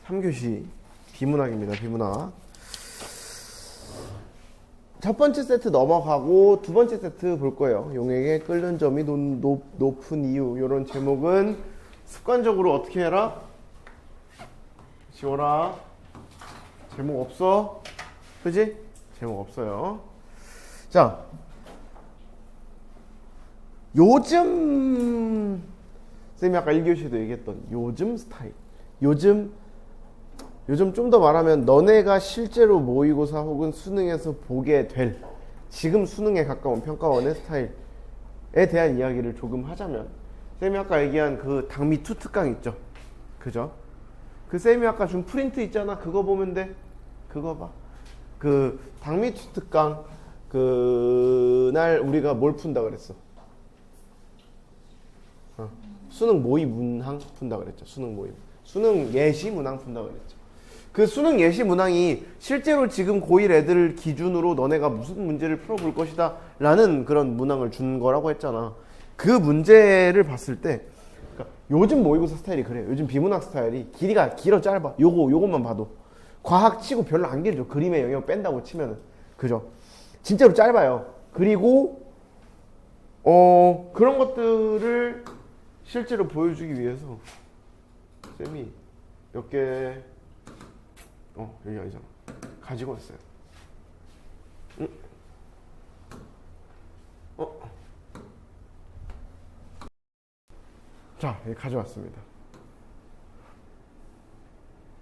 3교시 비문학입니다. 비문학. 첫 번째 세트 넘어가고 두 번째 세트 볼 거예요. 용액의 끓는 점이 높은 이유. 이런 제목은 습관적으로 어떻게 해라? 지워라. 제목 없어? 그지? 제목 없어요. 자, 요즘 쌤이 아까 1교시에도 얘기했던 요즘 스타일. 요즘 좀 더 말하면 너네가 실제로 모의고사 혹은 수능에서 보게 될 지금 수능에 가까운 평가원의 스타일에 대한 이야기를 조금 하자면, 쌤이 아까 얘기한 그 당미 투 특강 있죠? 그죠? 그 쌤이 아까 준 프린트 있잖아. 그거 보면 돼. 그거 봐. 그 당미 투 특강 그날 우리가 뭘 푼다 그랬어? 수능 모의 문항 푼다 그랬죠. 수능 모의. 수능 예시 문항 푼다 그랬죠. 그 수능 예시 문항이 실제로 지금 고1 애들 기준으로 너네가 무슨 문제를 풀어볼 것이다 라는 그런 문항을 준 거라고 했잖아. 그 문제를 봤을 때 그러니까 요즘 모의고사 스타일이 그래요. 요즘 비문학 스타일이 길이가 길어 짧아. 요것만 봐도 과학 치고 별로 안 길죠. 그림의 영역 뺀다고 치면은. 그죠? 진짜로 짧아요. 그리고 그런 것들을 실제로 보여주기 위해서 쌤이 몇 개 여기 아니잖아. 가지고 왔어요. 응? 자, 여기 가져왔습니다.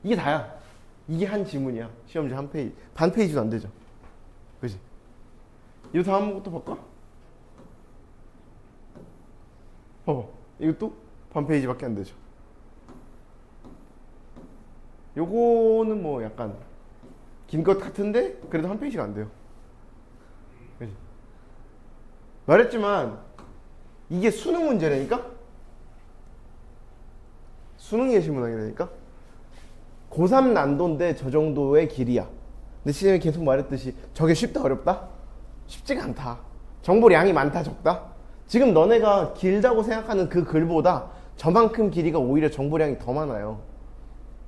이게 다야. 이게 한 지문이야. 시험지 한 페이지. 반 페이지도 안 되죠. 그지? 이 다음 것도 볼까? 봐봐. 이것도 반 페이지밖에 안 되죠. 요거는 뭐 약간 긴 것 같은데 그래도 한 페이지가 안 돼요. 그치? 말했지만 이게 수능 문제라니까? 수능 예시 문항이라니까? 고3 난도인데 저 정도의 길이야. 근데 시험이 계속 말했듯이 저게 쉽다 어렵다? 쉽지가 않다. 정보량이 많다 적다? 지금 너네가 길다고 생각하는 그 글보다 저만큼 길이가 오히려 정보량이 더 많아요.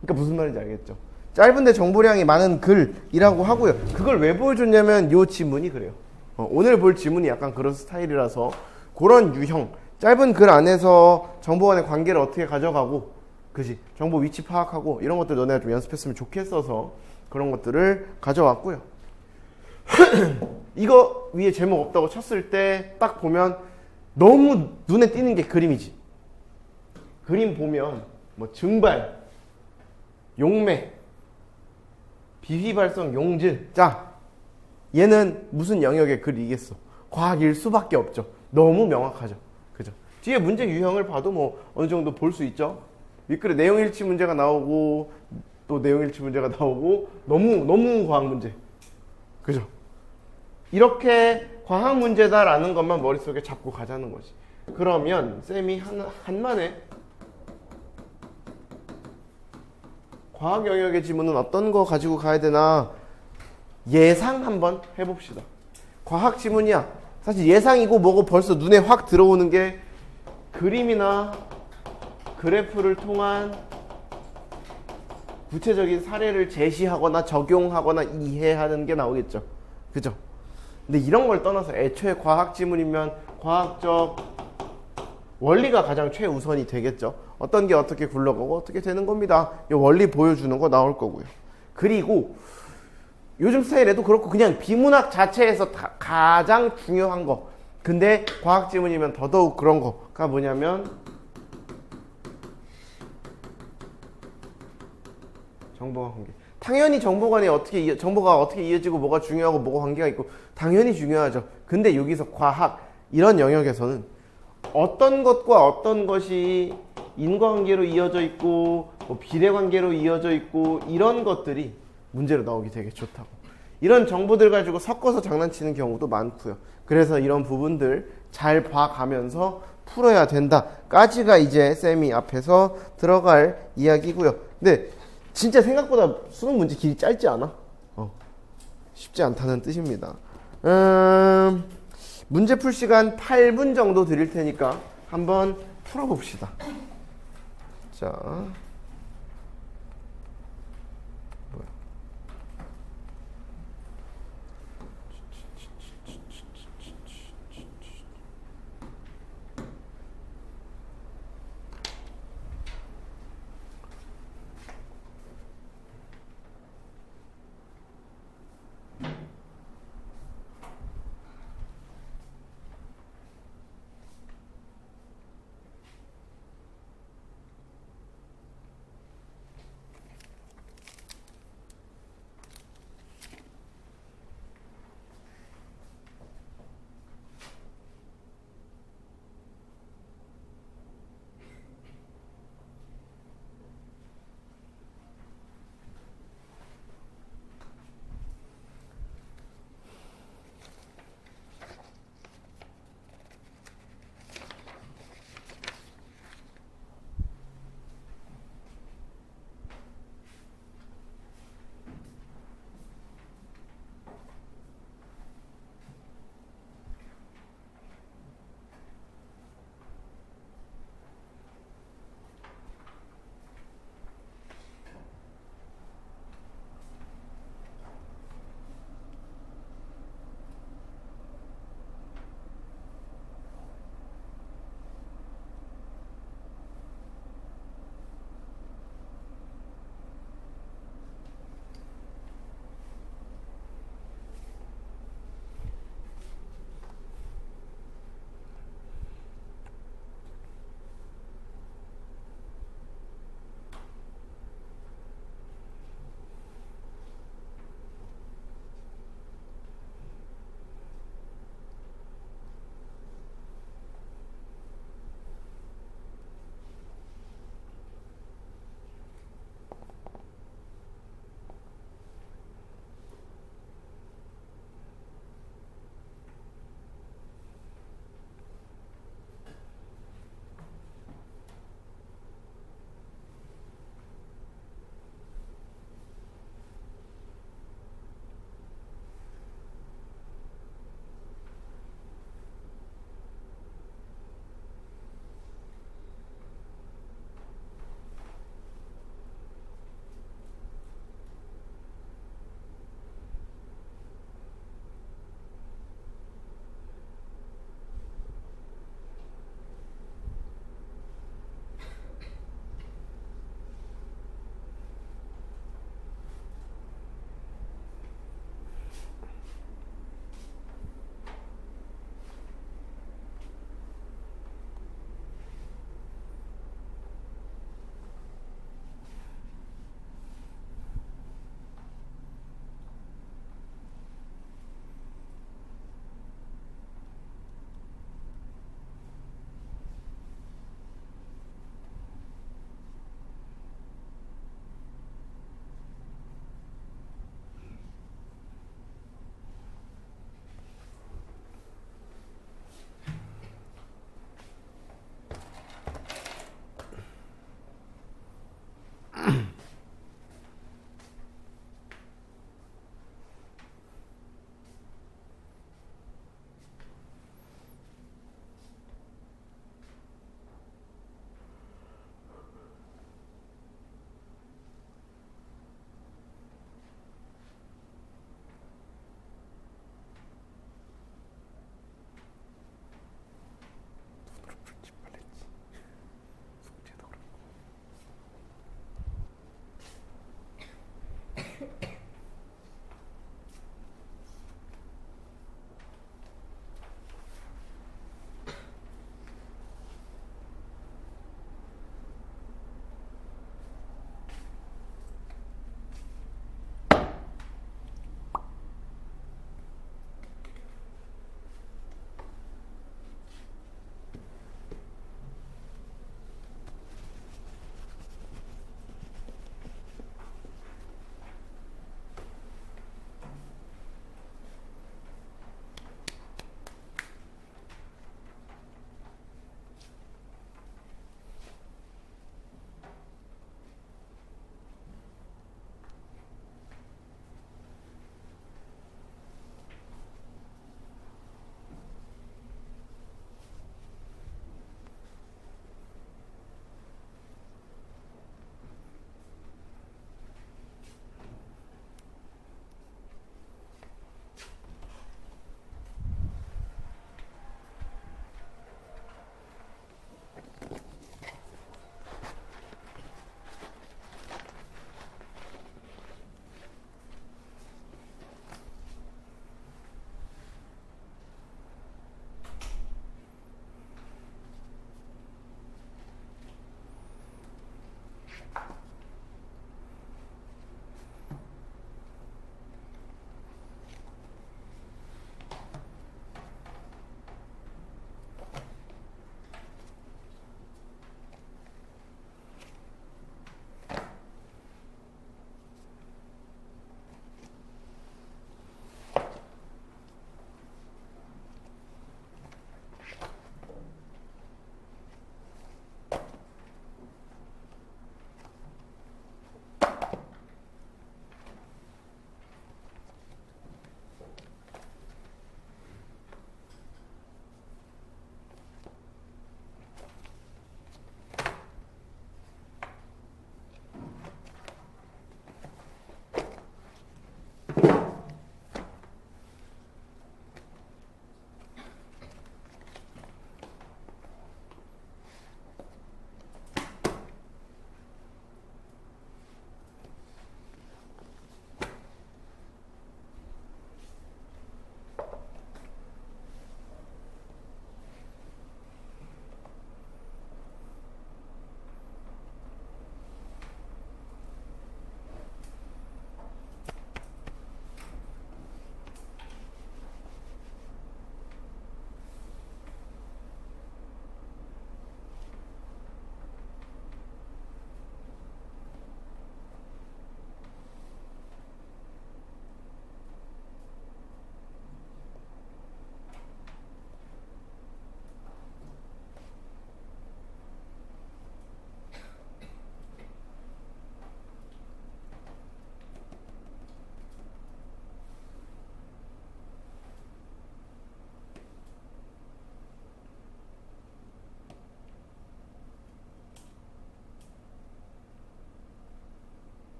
그러니까 무슨 말인지 알겠죠? 짧은데 정보량이 많은 글이라고 하고요. 그걸 왜 보여줬냐면 요 지문이 그래요. 오늘 볼 지문이 약간 그런 스타일이라서 그런 유형, 짧은 글 안에서 정보 간의 관계를 어떻게 가져가고, 그지? 정보 위치 파악하고 이런 것들 너네가 좀 연습했으면 좋겠어서 그런 것들을 가져왔고요. 이거 위에 제목 없다고 쳤을 때 딱 보면 너무 눈에 띄는 게 그림이지. 그림 보면 뭐 증발, 용매, 비휘발성, 용질. 자, 얘는 무슨 영역의 글이겠어? 과학일 수밖에 없죠. 너무 명확하죠. 그죠? 뒤에 문제 유형을 봐도 뭐 어느 정도 볼 수 있죠. 윗글에 내용일치 문제가 나오고 또 내용일치 문제가 나오고 너무 과학 문제. 그죠? 이렇게 과학 문제다라는 것만 머릿속에 잡고 가자는 거지. 그러면 쌤이 한만에 과학 영역의 지문은 어떤 거 가지고 가야 되나 예상 한번 해봅시다. 과학 지문이야. 사실 예상이고 뭐고 벌써 눈에 확 들어오는 게 그림이나 그래프를 통한 구체적인 사례를 제시하거나 적용하거나 이해하는 게 나오겠죠. 그죠? 근데 이런 걸 떠나서 애초에 과학 지문이면 과학적 원리가 가장 최우선이 되겠죠. 어떤 게 어떻게 굴러가고 어떻게 되는 겁니다. 이 원리 보여주는 거 나올 거고요. 그리고 요즘 스타일에도 그렇고 그냥 비문학 자체에서 가장 중요한 거, 근데 과학 지문이면 더더욱 그런 거가 뭐냐면 정보가 관계. 당연히 정보가 어떻게 이어지고 뭐가 중요하고 뭐가 관계가 있고 당연히 중요하죠. 근데 여기서 과학 이런 영역에서는 어떤 것과 어떤 것이 인과관계로 이어져 있고 뭐 비례관계로 이어져 있고 이런 것들이 문제로 나오기 되게 좋다고. 이런 정보들 가지고 섞어서 장난치는 경우도 많고요. 그래서 이런 부분들 잘 봐가면서 풀어야 된다까지가 이제 쌤이 앞에서 들어갈 이야기고요. 근데 진짜 생각보다 수능 문제 길이 짧지 않아? 쉽지 않다는 뜻입니다. 문제 풀 시간 8분 정도 드릴 테니까 한번 풀어봅시다. 자,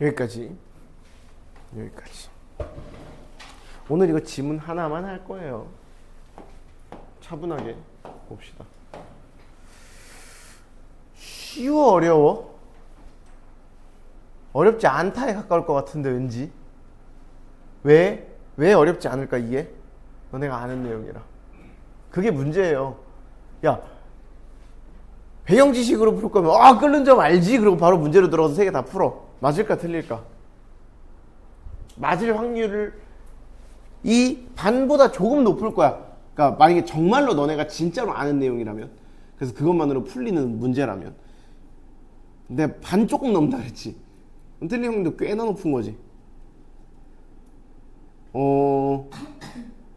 여기까지. 오늘 이거 지문 하나만 할 거예요. 차분하게 봅시다. 쉬워, 어려워? 어렵지 않다에 가까울 것 같은데 왠지. 왜 어렵지 않을까 이게? 너네가 아는 내용이라. 그게 문제예요. 야, 배경 지식으로 풀 거면 끓는 점 알지? 그리고 바로 문제로 들어가서 3개 다 풀어. 맞을까 틀릴까? 맞을 확률을 이 반보다 조금 높을 거야. 그러니까 만약에 정말로 너네가 진짜로 아는 내용이라면, 그래서 그것만으로 풀리는 문제라면. 근데 반 조금 넘는다 그랬지. 틀린 확률도 꽤나 높은 거지.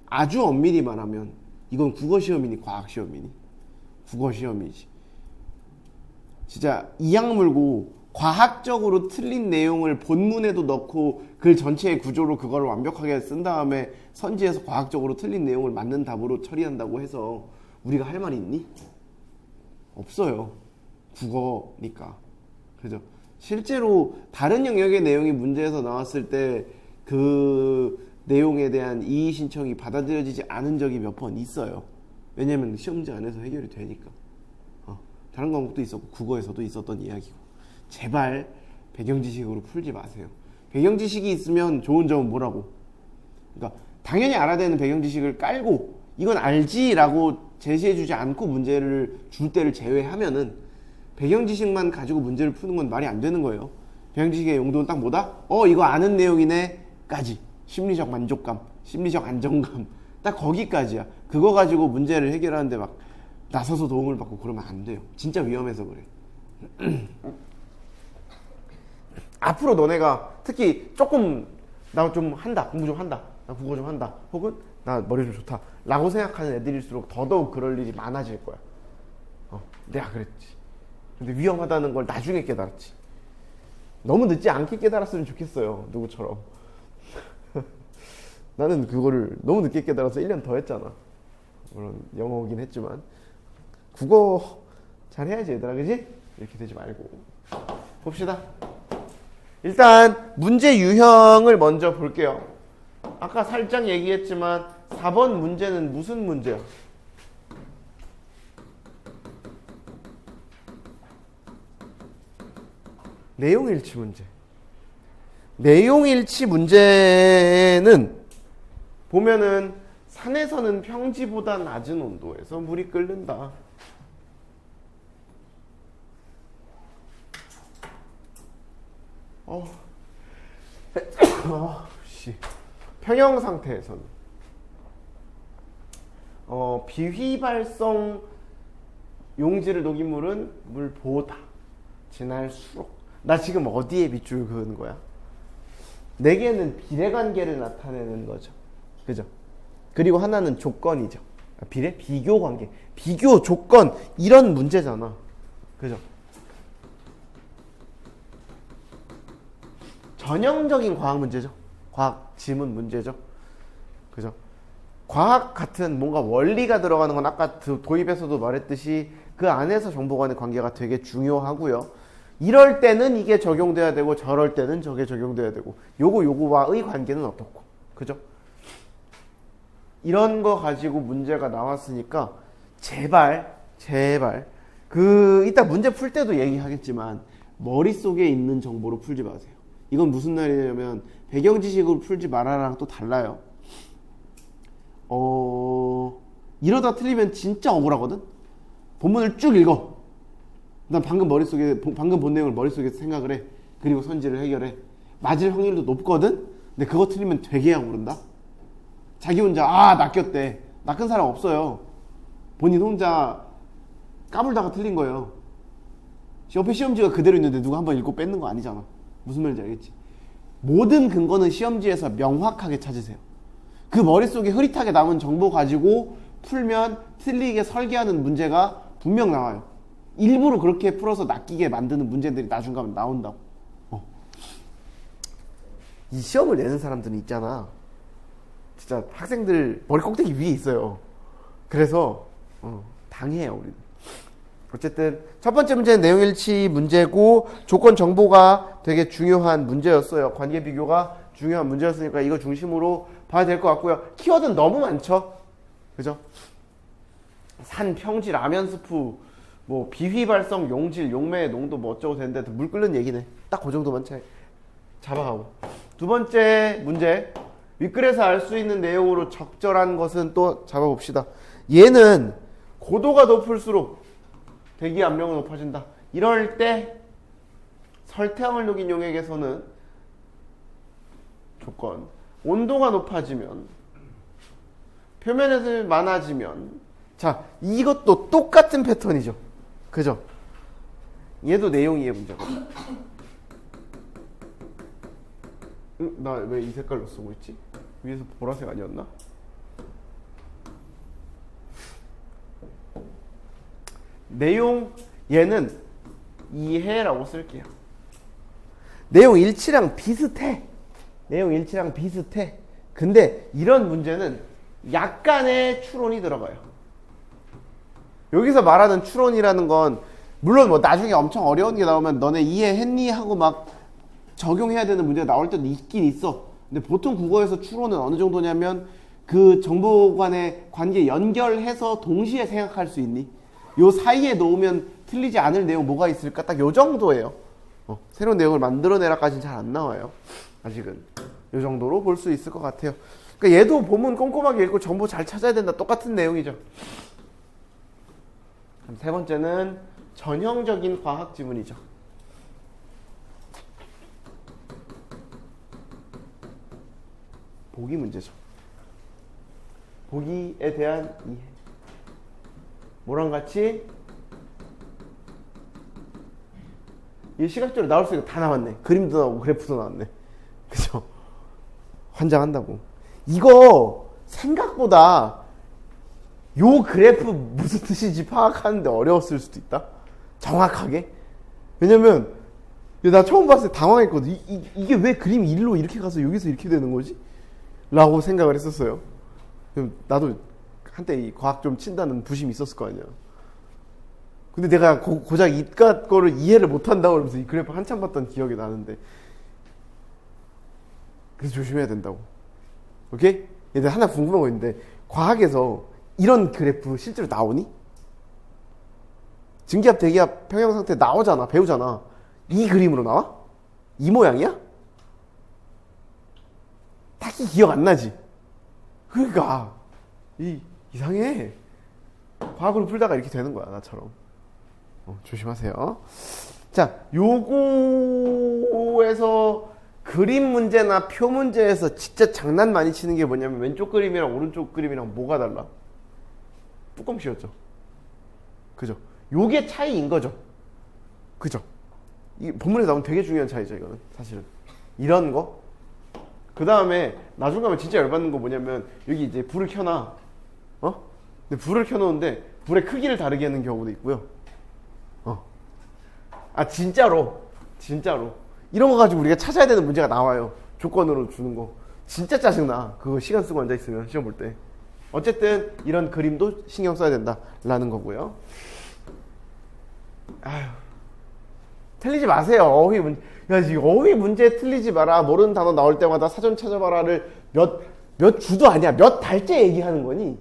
아주 엄밀히 말하면 이건 국어 시험이니 과학 시험이니? 국어 시험이지. 진짜 이악 물고 과학적으로 틀린 내용을 본문에도 넣고 글 전체의 구조로 그걸 완벽하게 쓴 다음에 선지에서 과학적으로 틀린 내용을 맞는 답으로 처리한다고 해서 우리가 할 말이 있니? 없어요. 국어니까. 그죠? 실제로 다른 영역의 내용이 문제에서 나왔을 때 그 내용에 대한 이의 신청이 받아들여지지 않은 적이 몇 번 있어요. 왜냐면 시험지 안에서 해결이 되니까. 다른 과목도 있었고 국어에서도 있었던 이야기고. 제발 배경 지식으로 풀지 마세요. 배경 지식이 있으면 좋은 점은 뭐라고? 그러니까 당연히 알아야 되는 배경 지식을 깔고 이건 알지라고 제시해주지 않고 문제를 줄 때를 제외하면은 배경 지식만 가지고 문제를 푸는 건 말이 안 되는 거예요. 배경 지식의 용도는 딱 뭐다? 이거 아는 내용이네 까지. 심리적 만족감, 심리적 안정감, 딱 거기까지야. 그거 가지고 문제를 해결하는데 막 나서서 도움을 받고 그러면 안 돼요. 진짜 위험해서 그래. 앞으로 너네가 특히 조금 나 좀 한다, 공부 좀 한다, 나 국어 좀 한다, 혹은 나 머리 좀 좋다 라고 생각하는 애들일수록 더더욱 그럴 일이 많아질 거야. 내가 그랬지. 근데 위험하다는 걸 나중에 깨달았지. 너무 늦지 않게 깨달았으면 좋겠어요. 누구처럼. 나는 그거를 너무 늦게 깨달아서 1년 더 했잖아. 물론 영어긴 했지만. 국어 잘해야지 얘들아, 그지? 이렇게 되지 말고. 봅시다. 일단 문제 유형을 먼저 볼게요. 아까 살짝 얘기했지만 4번 문제는 무슨 문제야? 내용일치 문제. 내용일치 문제는 보면은 산에서는 평지보다 낮은 온도에서 물이 끓는다. 평형 상태에서는 비휘발성 용지를 녹인 물은 물보다 진할수록. 나 지금 어디에 밑줄 그은 거야? 4개는 비례관계를 나타내는 거죠. 그죠? 그리고 하나는 조건이죠. 비례? 비교관계. 비교, 조건 이런 문제잖아. 그죠? 전형적인 과학 문제죠. 과학 지문 문제죠. 그죠? 과학 같은 뭔가 원리가 들어가는 건 아까 도입에서도 말했듯이 그 안에서 정보 간의 관계가 되게 중요하고요. 이럴 때는 이게 적용돼야 되고 저럴 때는 저게 적용돼야 되고 요거와의 관계는 어떻고. 그죠? 이런 거 가지고 문제가 나왔으니까 제발 이따 문제 풀 때도 얘기하겠지만 머릿속에 있는 정보로 풀지 마세요. 이건 무슨 말이냐면 배경 지식으로 풀지 말아라랑 또 달라요. 이러다 틀리면 진짜 억울하거든. 본문을 쭉 읽어. 난 방금 본 내용을 머릿속에 생각을 해. 그리고 선지를 해결해. 맞을 확률도 높거든. 근데 그거 틀리면 되게 억울한다. 자기 혼자 낚였대. 낚은 사람 없어요. 본인 혼자 까불다가 틀린 거예요. 옆에 시험지가 그대로 있는데 누가 한번 읽고 뺏는 거 아니잖아. 무슨 말인지 알겠지? 모든 근거는 시험지에서 명확하게 찾으세요. 그 머릿속에 흐릿하게 남은 정보 가지고 풀면 틀리게 설계하는 문제가 분명 나와요. 일부러 그렇게 풀어서 낚이게 만드는 문제들이 나중 가면 나온다고. 이 시험을 내는 사람들은 있잖아. 진짜 학생들 머리 꼭대기 위에 있어요. 그래서 당해요, 우리는. 어쨌든 첫 번째 문제는 내용일치 문제고 조건 정보가 되게 중요한 문제였어요. 관계 비교가 중요한 문제였으니까 이거 중심으로 봐야 될 것 같고요. 키워드는 너무 많죠. 그죠? 산, 평지, 라면 스프, 뭐 비휘발성, 용질, 용매의 농도 뭐 어쩌고 되는데 물 끓는 얘기네. 딱 그 정도만 잡아가고. 두 번째 문제. 윗글에서 알 수 있는 내용으로 적절한 것은 또 잡아봅시다. 얘는 고도가 높을수록 대기 압력은 높아진다. 이럴 때 설태양을 녹인 용액에서는 조건. 온도가 높아지면, 표면에서 많아지면, 자, 이것도 똑같은 패턴이죠. 그죠? 얘도 내용이의 문제거든. 나 왜 이 색깔로 쓰고 있지? 위에서 보라색 아니었나? 내용, 얘는 이해라고 쓸게요. 내용 일치랑 비슷해. 내용 일치랑 비슷해. 근데 이런 문제는 약간의 추론이 들어가요. 여기서 말하는 추론이라는 건 물론 뭐 나중에 엄청 어려운 게 나오면 너네 이해했니? 하고 막 적용해야 되는 문제가 나올 때도 있긴 있어. 근데 보통 국어에서 추론은 어느 정도냐면 그 정보 간의 관계 연결해서 동시에 생각할 수 있니? 요 사이에 놓으면 틀리지 않을 내용 뭐가 있을까? 딱 요 정도예요. 새로운 내용을 만들어내라까지는 잘 안 나와요. 아직은. 요 정도로 볼 수 있을 것 같아요. 그러니까 얘도 본문 꼼꼼하게 읽고 정보 잘 찾아야 된다. 똑같은 내용이죠. 그럼 세 번째는 전형적인 과학 지문이죠. 보기 문제죠. 보기에 대한 이해. 뭐랑 같이? 이 시각적으로 나올 수 있는 거 다 나왔네. 그림도 나오고 그래프도 나왔네. 그죠? 환장한다고. 이거 생각보다 요 그래프 무슨 뜻인지 파악하는데 어려웠을 수도 있다. 정확하게. 왜냐면 나 처음 봤을 때 당황했거든. 이게 왜 그림이 일로 이렇게 가서 여기서 이렇게 되는 거지? 라고 생각을 했었어요. 나도 한때 이 과학 좀 친다는 부심이 있었을 거 아니야. 근데 내가 고작 이깟 거를 이해를 못한다고 그러면서 이 그래프 한참 봤던 기억이 나는데, 그래서 조심해야 된다고. 오케이? 얘들 하나 궁금한 거 있는데, 과학에서 이런 그래프 실제로 나오니? 증기압, 대기압, 평형상태 나오잖아. 배우잖아. 이 그림으로 나와? 이 모양이야? 딱히 기억 안 나지? 그러니까 이상해. 과학으로 풀다가 이렇게 되는 거야, 나처럼. 조심하세요. 자, 요거에서 그림 문제나 표 문제에서 진짜 장난 많이 치는 게 뭐냐면 왼쪽 그림이랑 오른쪽 그림이랑 뭐가 달라? 뚜껑 씌웠죠. 그죠? 요게 차이인 거죠. 그죠? 이 본문에 나오면 되게 중요한 차이죠, 이거는. 사실은. 이런 거. 그 다음에 나중 가면 진짜 열받는 거 뭐냐면 여기 이제 불을 켜놔. 근데 불을 켜놓는데 불의 크기를 다르게 하는 경우도 있고요. 진짜로 이런 거 가지고 우리가 찾아야 되는 문제가 나와요. 조건으로 주는 거 진짜 짜증나. 그거 시간 쓰고 앉아있으면 시험 볼 때. 어쨌든 이런 그림도 신경 써야 된다라는 거고요. 아휴, 틀리지 마세요. 어휘 문제. 야, 지금 어휘 문제 틀리지 마라. 모르는 단어 나올 때마다 사전 찾아봐라를 몇 주도 아니야. 몇 달째 얘기하는 거니?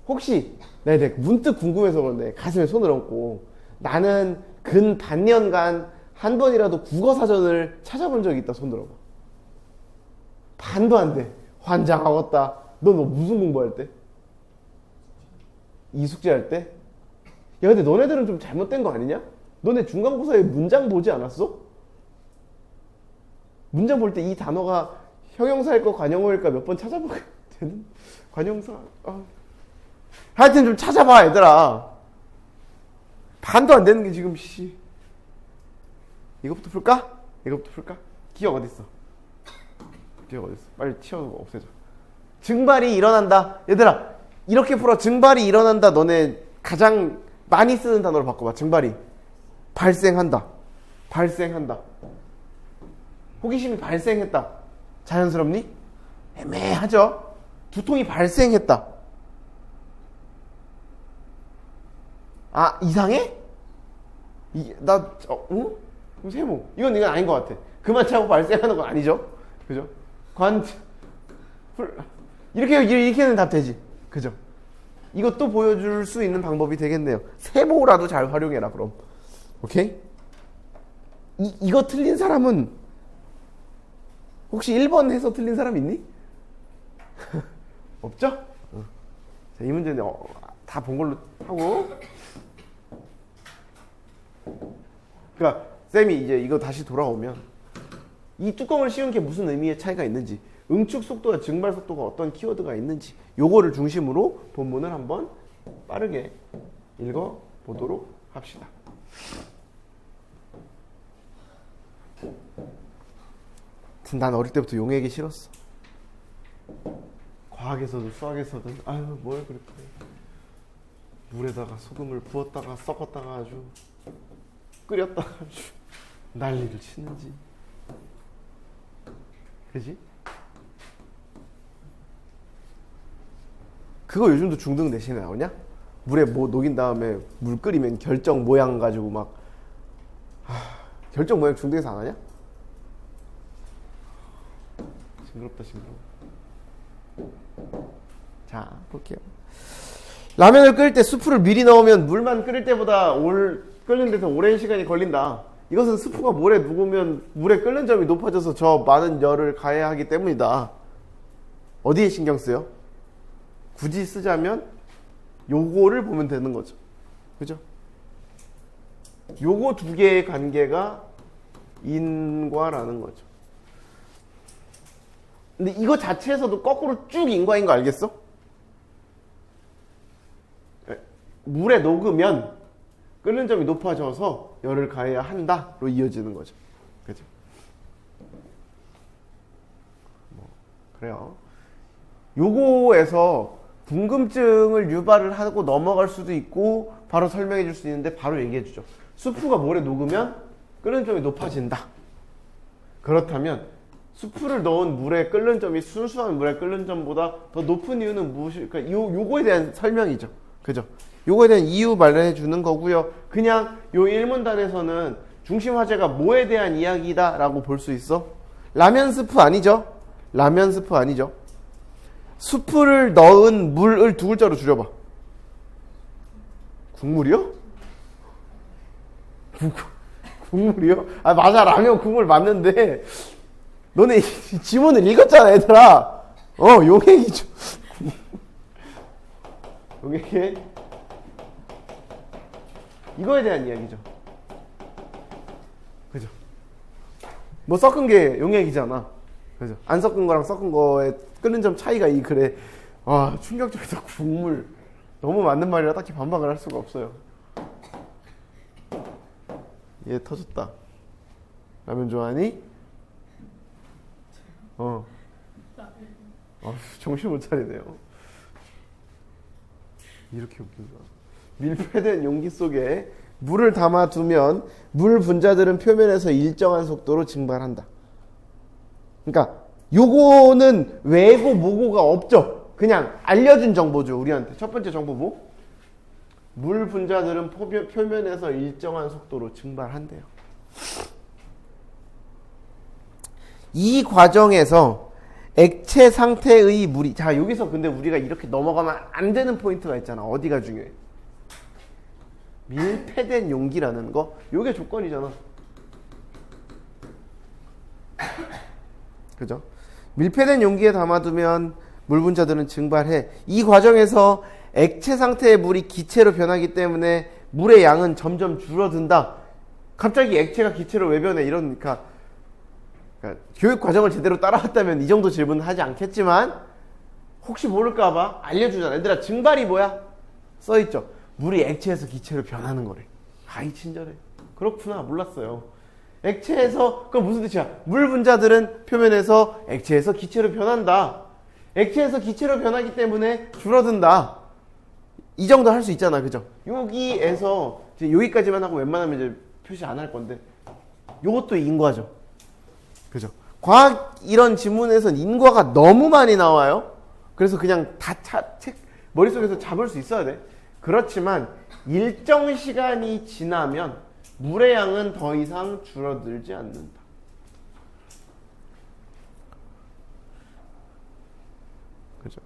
혹시 내가 문득 궁금해서 그런데 가슴에 손을 얹고 나는 근 반년간 한 번이라도 국어사전을 찾아본 적이 있다. 손 들어봐. 반도 안 돼. 환장하겠다. 너 무슨 공부할 때? 이 숙제할 때? 야, 근데 너네들은 좀 잘못된 거 아니냐? 너네 중간고사에 문장 보지 않았어? 문장 볼 때 이 단어가 형용사일까 관용어일까 몇 번 찾아보게 되는? 관용사. 하여튼 좀 찾아봐, 얘들아. 반도 안 되는 게 지금 이것부터 풀까? 기억 어딨어? 빨리 치워서 없애줘. 증발이 일어난다. 얘들아, 이렇게 풀어. 증발이 일어난다. 너네 가장 많이 쓰는 단어로 바꿔봐. 증발이 발생한다. 호기심이 발생했다. 자연스럽니? 애매하죠? 두통이 발생했다. 이상해? 응? 그럼 세모. 이건 아닌 것 같아. 그만 차고 발생하는 건 아니죠. 그죠? 이렇게는 답 되지. 그죠? 이것도 보여줄 수 있는 방법이 되겠네요. 세모라도 잘 활용해라, 그럼. 오케이? 이거 틀린 사람은 혹시 1번 해서 틀린 사람 있니? 없죠? 자, 이 문제는 다 본 걸로 하고. 그러니까 쌤이 이제 이거 다시 돌아오면 이 뚜껑을 씌운 게 무슨 의미의 차이가 있는지, 응축 속도와 증발 속도가 어떤 키워드가 있는지, 요거를 중심으로 본문을 한번 빠르게 읽어 보도록 합시다. 난 어릴 때부터 용액이 싫었어. 과학에서든 수학에서든 아유 뭘 그렇게 물에다가 소금을 부었다가 섞었다가 아주 끓였다가 아주 난리를 치는지. 그지? 그거 요즘도 중등 내신에 나오냐? 물에 뭐 녹인 다음에 물 끓이면 결정 모양 가지고 막 결정 모양 중등에서 안 하냐? 징그럽다 징그러워. 자 볼게요. 라면을 끓일 때 수프를 미리 넣으면 물만 끓일 때보다 끓는 데서 오랜 시간이 걸린다. 이것은 수프가 물에 녹으면 물의 끓는 점이 높아져서 저 많은 열을 가해야 하기 때문이다. 어디에 신경 쓰여? 굳이 쓰자면 요거를 보면 되는 거죠. 그죠? 요거 두 개의 관계가 인과라는 거죠. 근데 이거 자체에서도 거꾸로 쭉 인과인 거 알겠어? 물에 녹으면 끓는 점이 높아져서 열을 가해야 한다로 이어지는 거죠. 그죠? 그래요. 요거에서 궁금증을 유발을 하고 넘어갈 수도 있고 바로 설명해 줄 수 있는데 바로 얘기해 주죠. 수프가 물에 녹으면 끓는 점이 높아진다. 그렇다면 수프를 넣은 물의 끓는 점이 순수한 물의 끓는 점보다 더 높은 이유는 무엇이? 그러니까 요거에 대한 설명이죠. 그죠? 요거에 대한 이유 마련해 주는 거고요. 그냥 요 1문단에서는 중심 화제가 뭐에 대한 이야기다라고 볼 수 있어? 라면 스프 아니죠? 라면 스프 아니죠? 수프를 넣은 물을 두 글자로 줄여봐. 국물이요? 국물이요? 아 맞아, 라면 국물 맞는데 너네 지문을 읽었잖아 얘들아. 용액이죠. 용액. 이거에 대한 이야기죠. 그죠? 뭐 섞은 게 용액이잖아. 그죠? 안 섞은 거랑 섞은 거의 끓는 점 차이가 그래. 와, 충격적이다. 국물. 너무 맞는 말이라 딱히 반박을 할 수가 없어요. 얘 터졌다. 라면 좋아하니? 정신 못 차리네요. 이렇게 웃긴다. 밀폐된 용기 속에 물을 담아두면 물 분자들은 표면에서 일정한 속도로 증발한다. 그러니까 요거는 왜고 뭐고가 없죠. 그냥 알려준 정보죠. 우리한테 첫 번째 정보 뭐? 물 분자들은 표면에서 일정한 속도로 증발한대요. 이 과정에서 액체 상태의 물이, 자 여기서 근데 우리가 이렇게 넘어가면 안 되는 포인트가 있잖아. 어디가 중요해? 밀폐된 용기라는 거, 요게 조건이잖아. 그죠? 밀폐된 용기에 담아두면 물 분자들은 증발해. 이 과정에서 액체 상태의 물이 기체로 변하기 때문에 물의 양은 점점 줄어든다. 갑자기 액체가 기체로 왜 변해? 이러니까 교육 과정을 제대로 따라왔다면 이 정도 질문은 하지 않겠지만 혹시 모를까봐 알려주잖아. 얘들아, 증발이 뭐야? 써있죠. 물이 액체에서 기체로 변하는 거래. 아이 친절해. 그렇구나, 몰랐어요. 액체에서, 그럼 무슨 뜻이야? 물 분자들은 표면에서 액체에서 기체로 변한다. 액체에서 기체로 변하기 때문에 줄어든다. 이 정도 할 수 있잖아. 그죠? 여기에서 이제 여기까지만 하고 웬만하면 이제 표시 안 할 건데 요것도 인과죠. 그죠? 과학 이런 지문에선 인과가 너무 많이 나와요. 그래서 그냥 다 머릿속에서 잡을 수 있어야 돼. 그렇지만 일정 시간이 지나면 물의 양은 더 이상 줄어들지 않는다. 그죠?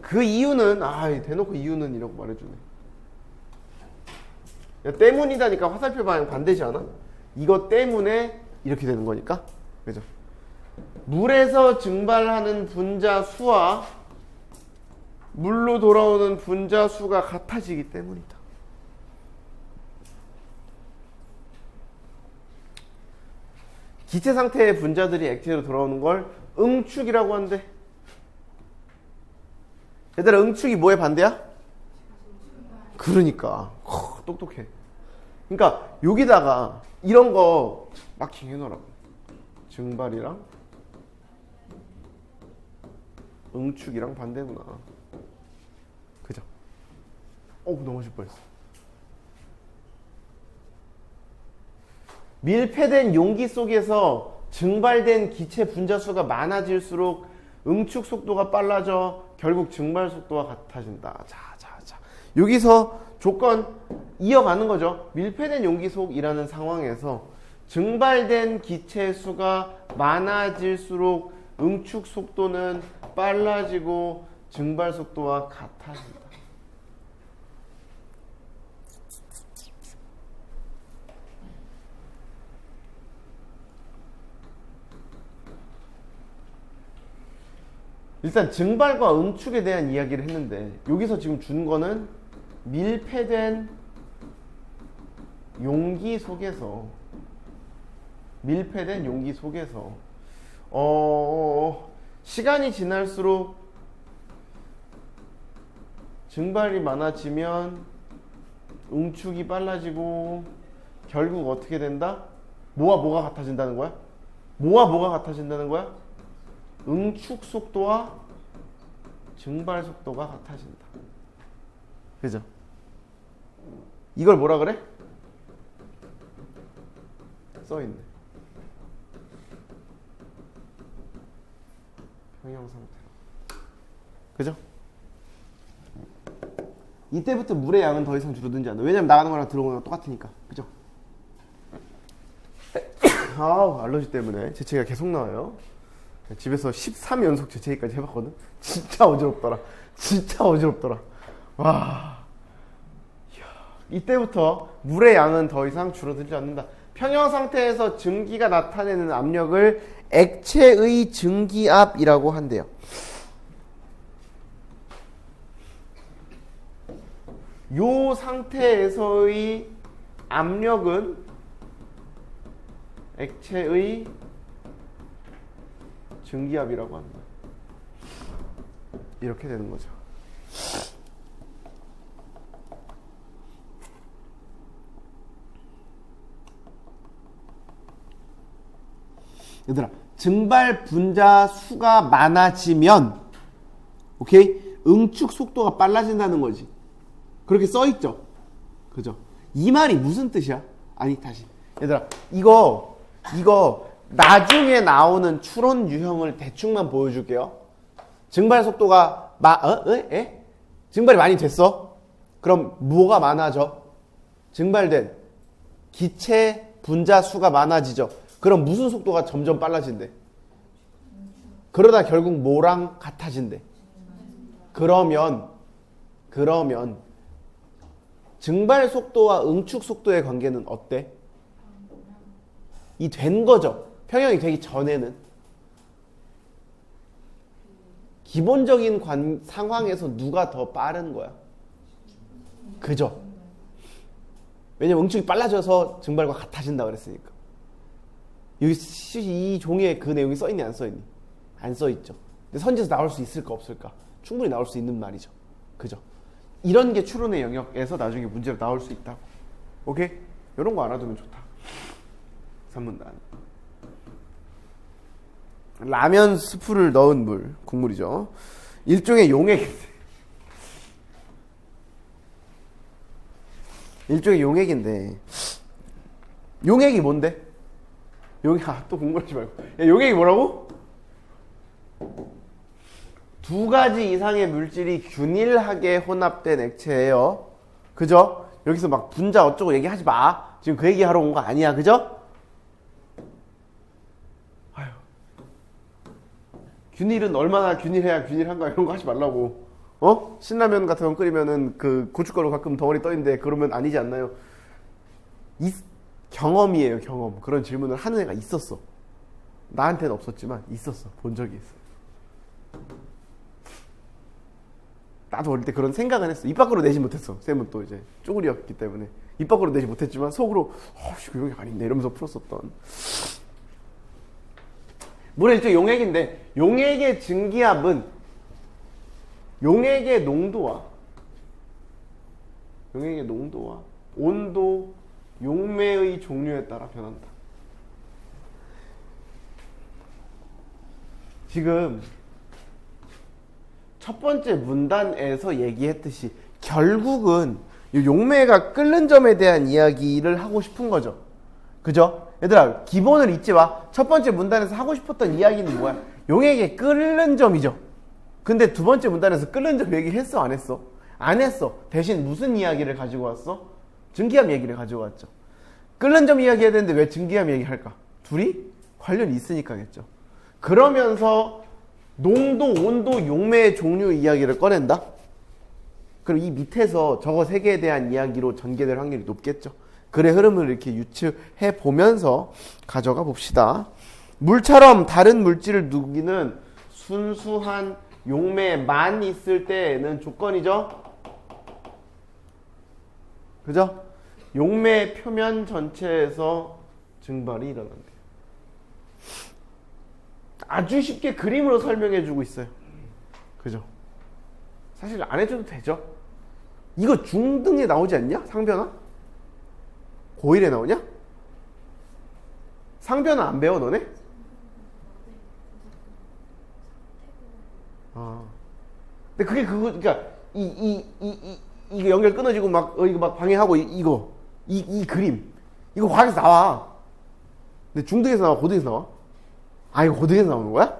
그 이유는 대놓고 이유는 이라고 말해주네. 야, 때문이다니까 화살표 방향 반대지 않아? 이거 때문에 이렇게 되는 거니까. 그죠? 물에서 증발하는 분자 수와 물로 돌아오는 분자 수가 같아지기 때문이다. 기체 상태의 분자들이 액체로 돌아오는 걸 응축이라고 한대. 얘들아, 응축이 뭐의 반대야? 그러니까 똑똑해. 그러니까 여기다가 이런 거 마킹 해놓으라고. 증발이랑 응축이랑 반대구나. 그죠? 넘어질 뻔했어. 밀폐된 용기 속에서 증발된 기체 분자 수가 많아질수록 응축 속도가 빨라져 결국 증발 속도와 같아진다. 자. 여기서 조건 이어가는 거죠. 밀폐된 용기 속이라는 상황에서 증발된 기체 수가 많아질수록 응축 속도는 빨라지고 증발 속도와 같아진다. 일단 증발과 응축에 대한 이야기를 했는데 여기서 지금 준 거는 밀폐된 용기 속에서 시간이 지날수록 증발이 많아지면 응축이 빨라지고 결국 어떻게 된다? 뭐가 같아진다는 거야? 뭐가 같아진다는 거야? 응축 속도와 증발 속도가 같아진다. 그죠? 이걸 뭐라 그래? 써있네. 평형 상태. 그죠? 이때부터 물의 양은 더 이상 줄어들지 않아. 왜냐면 나가는 거랑 들어오는 거랑 똑같으니까. 그죠? 알러지 때문에 재채기가 계속 나와요. 집에서 13연속 재채기까지 해봤거든. 진짜 어지럽더라. 와. 이때부터 물의 양은 더 이상 줄어들지 않는다. 평형 상태에서 증기가 나타내는 압력을 액체의 증기압이라고 한대요. 요 상태에서의 압력은 액체의 증기압이라고 합니다. 이렇게 되는 거죠. 얘들아, 증발 분자 수가 많아지면 응축 속도가 빨라진다는 거지. 그렇게 써있죠. 그죠? 이 말이 무슨 뜻이야? 아니, 다시. 얘들아, 이거 나중에 나오는 추론 유형을 대충만 보여줄게요. 증발 속도가 증발이 많이 됐어? 그럼 뭐가 많아져? 증발된 기체 분자 수가 많아지죠. 그럼 무슨 속도가 점점 빨라진대? 그러다 결국 뭐랑 같아진대? 그러면 증발 속도와 응축 속도의 관계는 어때? 이 된 거죠. 평형이 되기 전에는. 기본적인 상황에서 누가 더 빠른 거야? 그죠? 왜냐면 응축이 빨라져서 증발과 같아진다 그랬으니까. 여기 이 종이에 그 내용이 써있니 안 써있니? 안 써있죠. 근데 선지에서 나올 수 있을까 없을까? 충분히 나올 수 있는 말이죠. 그죠? 이런 게 추론의 영역에서 나중에 문제로 나올 수 있다고. 오케이? 이런 거 알아두면 좋다. 산문단. 라면 스프를 넣은 물, 국물이죠. 일종의 용액인데. 용액이 뭔데? 또 공부하지 말고. 용액이 뭐라고? 두 가지 이상의 물질이 균일하게 혼합된 액체예요. 그죠? 여기서 막 분자 어쩌고 얘기하지 마. 지금 그 얘기하러 온 거 아니야. 그죠? 아유. 균일은 얼마나 균일해야 균일한가 이런 거 하지 말라고. 신라면 같은 거 끓이면은 그 고춧가루 가끔 덩어리 떠있는데 그러면 아니지 않나요? 경험이에요, 경험. 그런 질문을 하는 애가 있었어. 나한테는 없었지만 있었어. 본 적이 있어. 나도 어릴 때 그런 생각은 했어. 입 밖으로 내지 못했어. 쌤은 또 이제 쪼그리였기 때문에 입 밖으로 내지 못했지만 속으로 이거 아닌데 이러면서 풀었었던. 물의 일종 용액인데 용액의 증기압은 용액의 농도와 온도, 용매의 종류에 따라 변한다. 지금 첫 번째 문단에서 얘기했듯이 결국은 이 용매가 끓는 점에 대한 이야기를 하고 싶은 거죠. 그죠? 얘들아, 기본을 잊지 마. 첫 번째 문단에서 하고 싶었던 이야기는 뭐야? 용액의 끓는 점이죠. 근데 두 번째 문단에서 끓는 점 얘기했어, 안 했어? 안 했어. 대신 무슨 이야기를 가지고 왔어? 증기압 얘기를 가지고 왔죠. 끓는 점 이야기해야 되는데 왜 증기압 얘기할까? 둘이 관련이 있으니까겠죠. 그러면서 농도, 온도, 용매의 종류 이야기를 꺼낸다? 그럼 이 밑에서 저거 세 개에 대한 이야기로 전개될 확률이 높겠죠. 글의 흐름을 이렇게 유추해 보면서 가져가 봅시다. 물처럼 다른 물질을 누기는 순수한 용매만 있을 때는 조건이죠. 그죠? 용매 표면 전체에서 증발이 일어난대요. 아주 쉽게 그림으로 설명해 주고 있어요. 그죠? 사실 안 해줘도 되죠. 이거 중등에 나오지 않냐? 상변화? 고1에 나오냐? 상변화 안 배워 너네? 근데 그게 그러니까 이게 연결 끊어지고 막 이거 막 방해하고 이 그림 이거 과학에서 나와. 근데 중등에서 나와, 고등에서 나와? 아, 이거 고등에서 나오는 거야?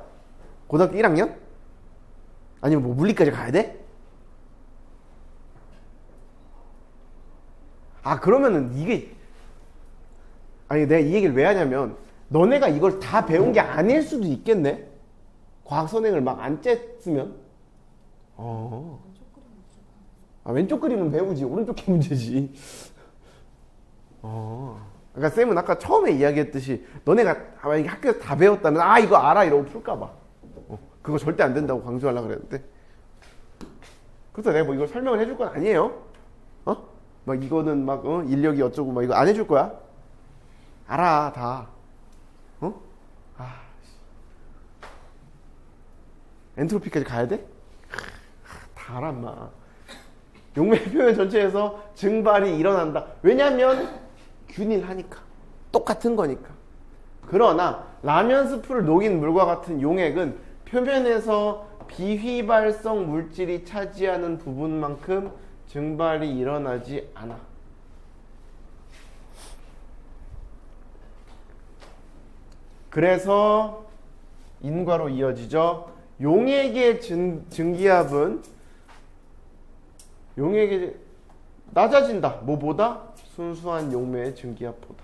고등학교 1학년? 아니면 뭐 물리까지 가야 돼? 그러면은 내가 이 얘기를 왜 하냐면 너네가 이걸 다 배운 게 아닐 수도 있겠네. 과학 선행을 막 안 쬐으면. 왼쪽 그림은 배우지. 오른쪽 게 문제지. 그러니까 쌤은 아까 처음에 이야기했듯이 너네가 만약에 학교에서 다 배웠다면 이거 알아 이러고 풀까봐 그거 절대 안 된다고 강조하려고 그랬는데, 그래서 내가 뭐 이걸 설명을 해줄 건 아니에요. 막 이거는 막 인력이 어쩌고 막 이거 안 해줄 거야. 알아 다. 엔트로피까지 가야 돼? 다 알아 인마. 용매 표면 전체에서 증발이 일어난다. 왜냐면 균일하니까. 똑같은 거니까. 그러나 라면 스프를 녹인 물과 같은 용액은 표면에서 비휘발성 물질이 차지하는 부분만큼 증발이 일어나지 않아. 그래서 인과로 이어지죠. 용액의 증기압은 용액이 낮아진다. 뭐보다? 순수한 용매의 증기압보다.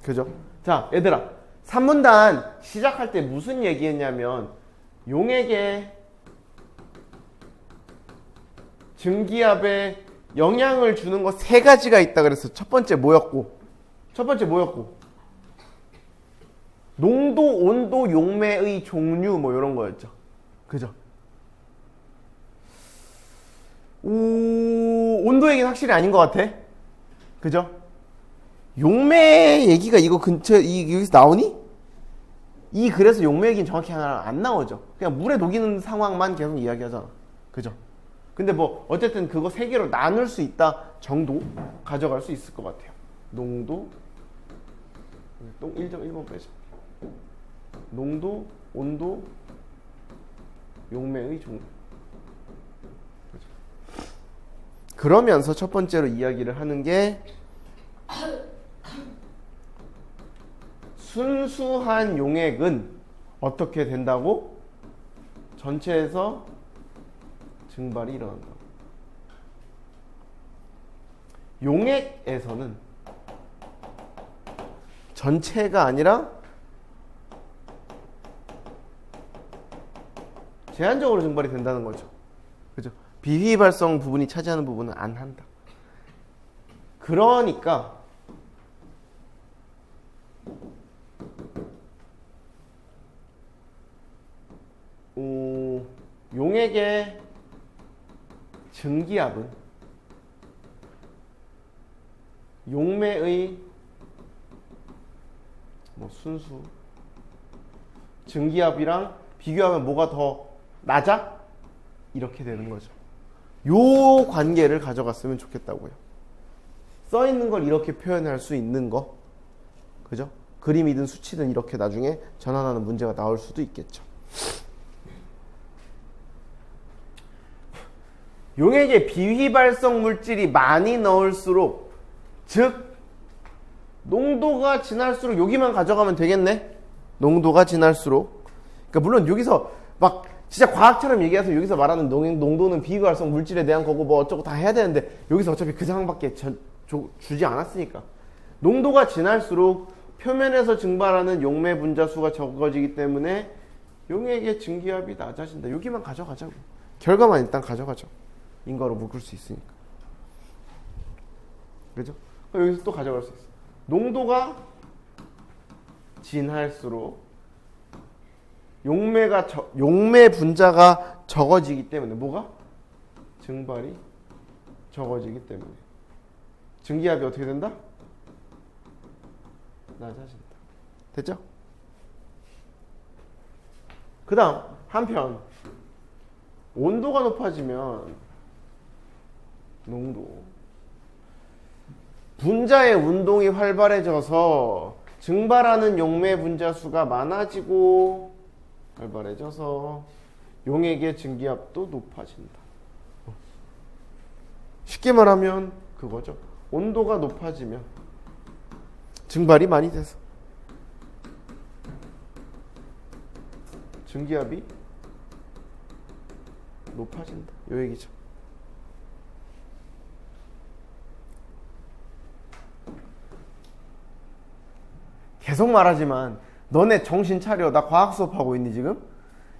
그죠? 자, 얘들아, 3문단 시작할 때 무슨 얘기했냐면 용액의 증기압에 영향을 주는 거 세 가지가 있다 그래서 첫 번째 뭐였고 농도, 온도, 용매의 종류 뭐 이런 거였죠. 그죠? 온도 얘기는 확실히 아닌 것 같아. 그죠? 용매 얘기가 이거 근처에 여기서 나오니? 그래서 용매 얘기는 정확히 안 나오죠. 그냥 물에 녹이는 상황만 계속 이야기하잖아. 그죠? 근데 뭐 어쨌든 그거 세 개로 나눌 수 있다 정도 가져갈 수 있을 것 같아요. 농도, 1.1번 빼자. 농도, 온도, 용매의 종류. 그죠? 그러면서 첫 번째로 이야기를 하는 게 순수한 용액은 어떻게 된다고? 전체에서 증발이 일어난다. 용액에서는 전체가 아니라 제한적으로 증발이 된다는 거죠. 그죠? 비휘발성 부분이 차지하는 부분은 안 한다. 그러니까 용액의 증기압은 용매의 순수 증기압이랑 비교하면 뭐가 더 낮아? 이렇게 되는 거죠. 요 관계를 가져갔으면 좋겠다고요. 써 있는 걸 이렇게 표현할 수 있는 거, 그죠? 그림이든 수치든 이렇게 나중에 전환하는 문제가 나올 수도 있겠죠. 용액에 비휘발성 물질이 많이 넣을수록, 즉 농도가 진할수록 여기만 가져가면 되겠네. 농도가 진할수록. 그러니까 물론 여기서 막 진짜 과학처럼 얘기해서 여기서 말하는 농도는 비휘발성 물질에 대한 거고 뭐 어쩌고 다 해야 되는데 여기서 어차피 그 상황밖에 주지 않았으니까. 농도가 진할수록 표면에서 증발하는 용매 분자수가 적어지기 때문에 용액의 증기압이 낮아진다. 여기만 가져가자고. 결과만 일단 가져가죠. 인과로 묶을 수 있으니까. 그죠? 여기서 또 가져갈 수 있어. 농도가 진할수록 용매 분자가 적어지기 때문에 뭐가? 증발이 적어지기 때문에 증기압이 어떻게 된다? 낮아진다. 됐죠? 그 다음 한편 온도가 높아지면 농도 분자의 운동이 활발해져서 증발하는 용매 분자 수가 많아지고 활발해져서 용액의 증기압도 높아진다. 쉽게 말하면 그거죠. 온도가 높아지면 증발이 많이 돼서 증기압이 높아진다. 요 얘기죠. 계속 말하지만 너네 정신 차려. 나 과학 수업하고 있니 지금?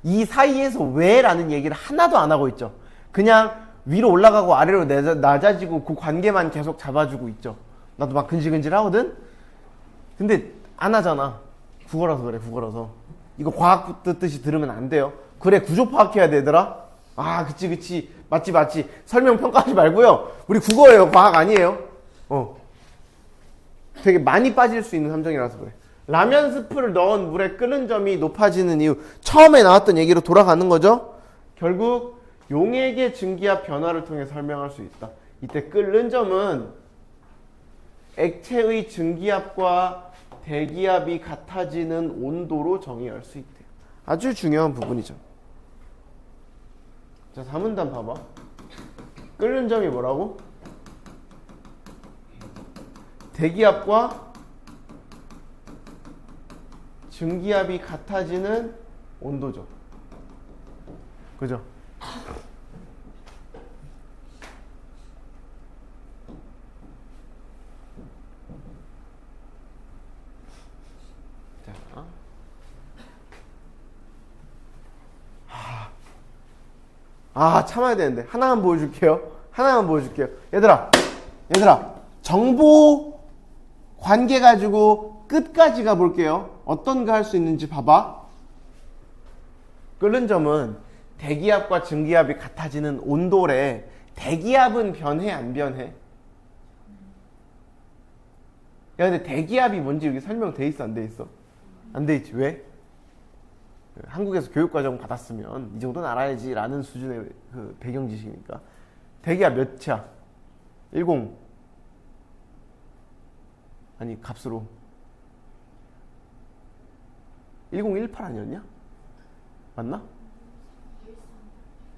이 사이에서 왜? 라는 얘기를 하나도 안 하고 있죠. 그냥 위로 올라가고 아래로 낮아지고 그 관계만 계속 잡아주고 있죠. 나도 막 근질근질 하거든? 근데 안 하잖아. 국어라서 그래, 국어라서. 이거 과학 듣듯이 들으면 안 돼요. 그래, 구조 파악해야 돼, 얘들아. 아, 그치. 맞지. 설명 평가하지 말고요. 우리 국어예요, 과학 아니에요. 되게 많이 빠질 수 있는 함정이라서 그래. 라면 스프를 넣은 물에 끓는 점이 높아지는 이유. 처음에 나왔던 얘기로 돌아가는 거죠. 결국 용액의 증기압 변화를 통해 설명할 수 있다. 이때 끓는 점은 액체의 증기압과 대기압이 같아지는 온도로 정의할 수 있대요. 아주 중요한 부분이죠. 자, 4문단 봐봐. 끓는 점이 뭐라고? 대기압과 증기압이 같아지는 온도죠. 그죠? 자, 참아야 되는데 하나만 보여줄게요. 얘들아, 정보 관계 가지고 끝까지 가볼게요. 어떤 거 할 수 있는지 봐봐. 끓는 점은 대기압과 증기압이 같아지는 온도래. 대기압은 변해 안 변해? 야, 근데 대기압이 뭔지 여기 설명돼 있어 안 돼 있어? 안 돼 있지. 왜? 한국에서 교육과정 받았으면 이 정도는 알아야지 라는 수준의 그 배경 지식이니까. 대기압 몇이야? 10 아니 값으로 1018 아니었냐? 맞나?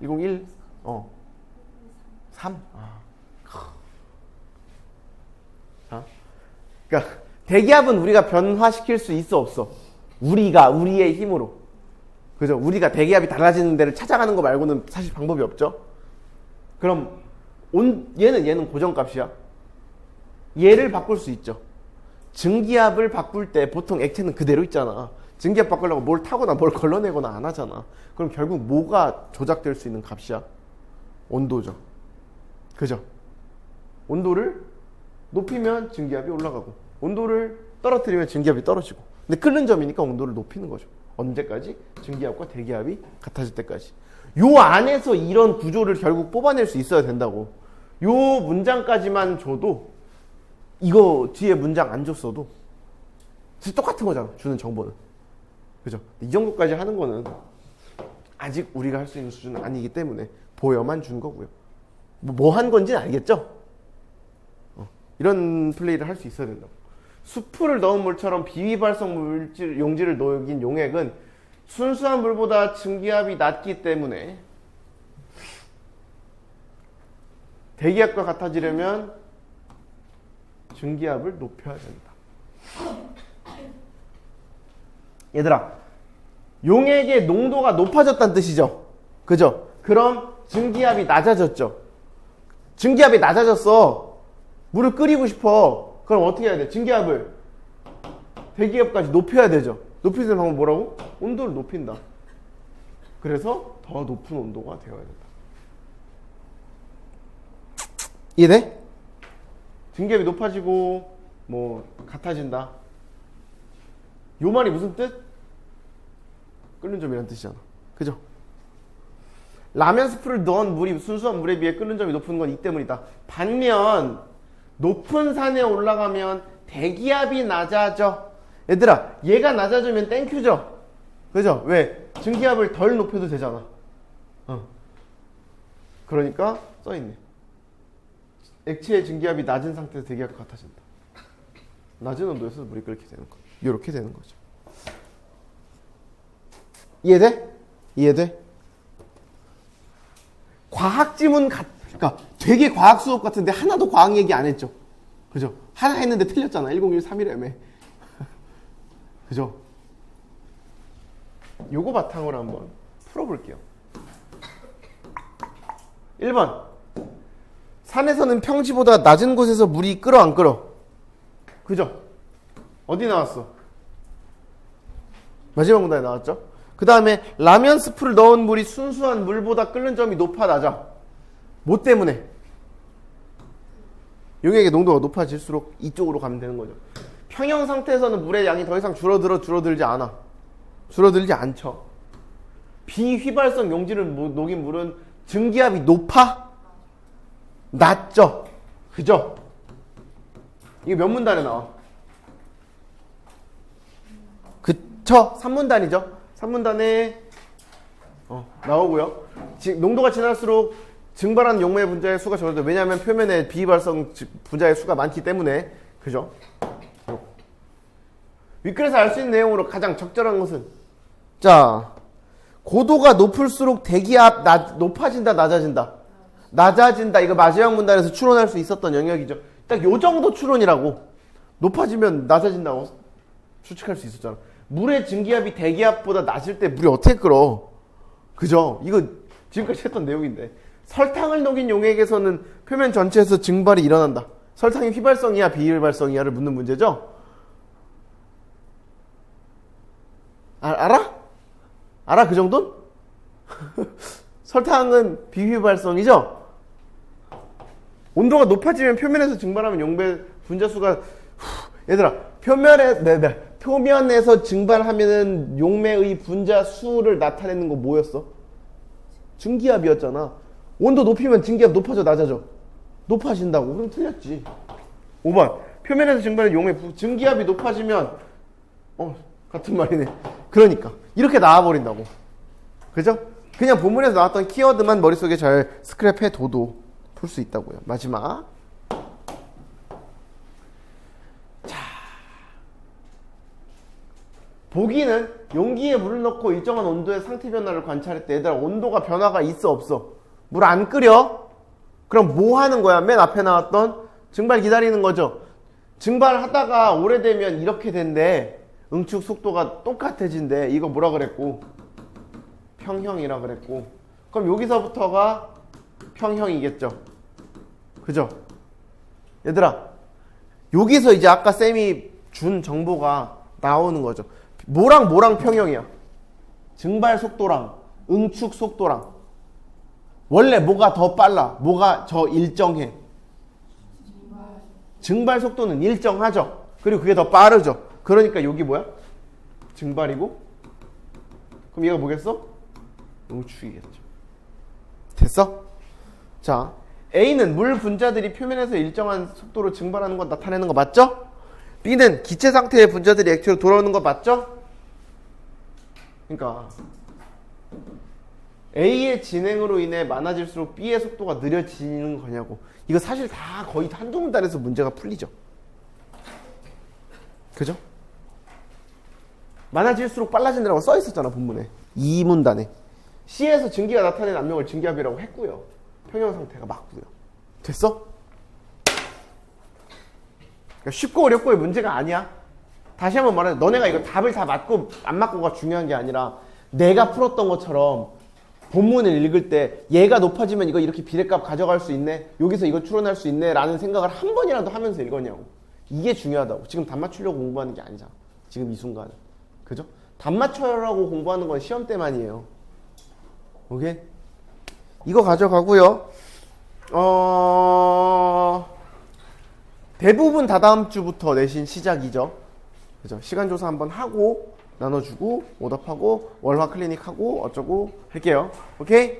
101? 3? 그러니까 대기압은 우리가 변화시킬 수 있어 없어? 우리의 힘으로. 그죠? 우리가 대기압이 달라지는 데를 찾아가는 거 말고는 사실 방법이 없죠. 그럼 얘는 고정값이야. 얘를 바꿀 수 있죠. 증기압을 바꿀 때 보통 액체는 그대로 있잖아. 증기압 바꾸려고 뭘 타거나 뭘 걸러내거나 안 하잖아. 그럼 결국 뭐가 조작될 수 있는 값이야? 온도죠. 그죠? 온도를 높이면 증기압이 올라가고 온도를 떨어뜨리면 증기압이 떨어지고. 근데 끓는 점이니까 온도를 높이는 거죠. 언제까지? 증기압과 대기압이 같아질 때까지. 요 안에서 이런 구조를 결국 뽑아낼 수 있어야 된다고. 요 문장까지만 줘도 이거 뒤에 문장 안 줬어도 똑같은 거잖아. 주는 정보는. 그죠? 이 정도까지 하는 거는 아직 우리가 할 수 있는 수준은 아니기 때문에 보여만 준 거고요. 뭐 한 건지는 알겠죠? 이런 플레이를 할 수 있어야 된다고. 수프를 넣은 물처럼 비휘발성 물질, 용질을 녹인 용액은 순수한 물보다 증기압이 낮기 때문에 대기압과 같아지려면 증기압을 높여야 된다. 얘들아, 용액의 농도가 높아졌다는 뜻이죠. 그죠? 그럼 증기압이 낮아졌죠. 증기압이 낮아졌어. 물을 끓이고 싶어. 그럼 어떻게 해야 돼? 증기압을 대기압까지 높여야 되죠. 높이는 방법 뭐라고? 온도를 높인다. 그래서 더 높은 온도가 되어야 된다. 이해돼? 증기압이 높아지고 뭐 같아진다. 요 말이 무슨 뜻? 끓는 점이라는 뜻이잖아. 그죠? 라면 스프를 넣은 물이 순수한 물에 비해 끓는 점이 높은 건 이 때문이다. 반면 높은 산에 올라가면 대기압이 낮아져. 얘들아, 얘가 낮아지면 땡큐죠? 그죠? 왜? 증기압을 덜 높여도 되잖아. 그러니까 써있네. 액체의 증기압이 낮은 상태에서 대기압과 같아진다. 낮은 온도에서 물이 끓게 되는 거. 이렇게 되는 거죠. 이해돼? 이해돼? 과학 지문 그러니까 되게 과학 수업 같은데 하나도 과학 얘기 안 했죠. 그죠? 하나 했는데 틀렸잖아. 1013이라며. 그죠? 요거 바탕으로 한번 풀어볼게요. 1번. 산에서는 평지보다 낮은 곳에서 물이 끓어 안 끓어? 그죠? 어디 나왔어? 마지막 문단에 나왔죠? 그 다음에 라면 스프를 넣은 물이 순수한 물보다 끓는 점이 높아 낮아. 뭐 때문에? 용액의 농도가 높아질수록 이쪽으로 가면 되는 거죠. 평형 상태에서는 물의 양이 더 이상 줄어들지 않아. 줄어들지 않죠. 비휘발성 용질을 녹인 물은 증기압이 높아? 낮죠? 그죠? 이게 몇 문단에 나와? 그쵸? 3문단이죠? 3문단에 나오고요. 농도가 지날수록 증발하는 용매 분자의 수가 적어져요. 왜냐하면 표면에 비휘발성 분자의 수가 많기 때문에. 그죠? 윗글에서 알 수 있는 내용으로 가장 적절한 것은, 자, 고도가 높을수록 대기압 높아진다, 낮아진다? 낮아진다. 이거 마지막 문단에서 추론할 수 있었던 영역이죠. 딱 요 정도 추론이라고. 높아지면 낮아진다고 추측할 수 있었잖아. 물의 증기압이 대기압보다 낮을 때 물이 어떻게 끓어? 그죠? 이거 지금까지 했던 내용인데. 설탕을 녹인 용액에서는 표면 전체에서 증발이 일어난다. 설탕이 휘발성이야, 비휘발성이야를 묻는 문제죠? 알아? 알아? 그 정도는? 설탕은 비휘발성이죠? 온도가 높아지면 표면에서 증발하면 용매 분자수가 얘들아, 표면에서 증발하면은 용매의 분자수를 나타내는 거 뭐였어? 증기압이었잖아. 온도 높이면 증기압 높아져, 낮아져? 높아진다고. 그럼 틀렸지. 5번. 표면에서 증발하는 용매 증기압이 높아지면 같은 말이네. 그러니까 이렇게 나와버린다고. 그죠? 그냥 본문에서 나왔던 키워드만 머릿속에 잘 스크랩해둬도 풀 수 있다고요. 마지막. 자, 보기는 용기에 물을 넣고 일정한 온도의 상태 변화를 관찰할 때 얘들아 온도가 변화가 있어 없어? 물 안 끓여? 그럼 뭐 하는 거야? 맨 앞에 나왔던 증발 기다리는 거죠. 증발하다가 오래되면 이렇게 된대. 응축 속도가 똑같아진대. 이거 뭐라 그랬고? 평형이라 그랬고, 그럼 여기서부터가 평형이겠죠. 그죠? 얘들아, 여기서 이제 아까 쌤이 준 정보가 나오는 거죠. 뭐랑 평형이야? 증발 속도랑 응축 속도랑. 원래 뭐가 더 빨라? 뭐가 더 일정해? 증발 속도는 일정하죠. 그리고 그게 더 빠르죠. 그러니까 여기 뭐야? 증발이고, 그럼 얘가 뭐겠어? 응축이겠죠. 됐어? 자, A는 물 분자들이 표면에서 일정한 속도로 증발하는 것 나타내는 거 맞죠? B는 기체 상태의 분자들이 액체로 돌아오는 거 맞죠? 그러니까 A의 진행으로 인해 많아질수록 B의 속도가 느려지는 거냐고. 이거 사실 다 거의 한두 문단에서 문제가 풀리죠. 그죠? 많아질수록 빨라진다고 써 있었잖아, 본문에. 이 문단에. C에서 증기가 나타낸 압력을 증기압이라고 했고요. 평형 상태가 맞고요. 됐어? 그러니까 쉽고 어렵고의 문제가 아니야. 다시 한번 말해. 너네가 이거 답을 다 맞고 안 맞고가 중요한 게 아니라 내가 풀었던 것처럼 본문을 읽을 때 얘가 높아지면 이거 이렇게 비례값 가져갈 수 있네, 여기서 이거 추론할 수 있네 라는 생각을 한 번이라도 하면서 읽었냐고. 이게 중요하다고. 지금 답 맞추려고 공부하는 게 아니잖아, 지금 이 순간은. 그죠? 답 맞춰라고 공부하는 건 시험 때만이에요. 오케이? 이거 가져가고요. 대부분 다다음 주부터 내신 시작이죠. 그죠? 시간 조사 한번 하고 나눠주고 오답하고 월화 클리닉 하고 어쩌고 할게요. 오케이?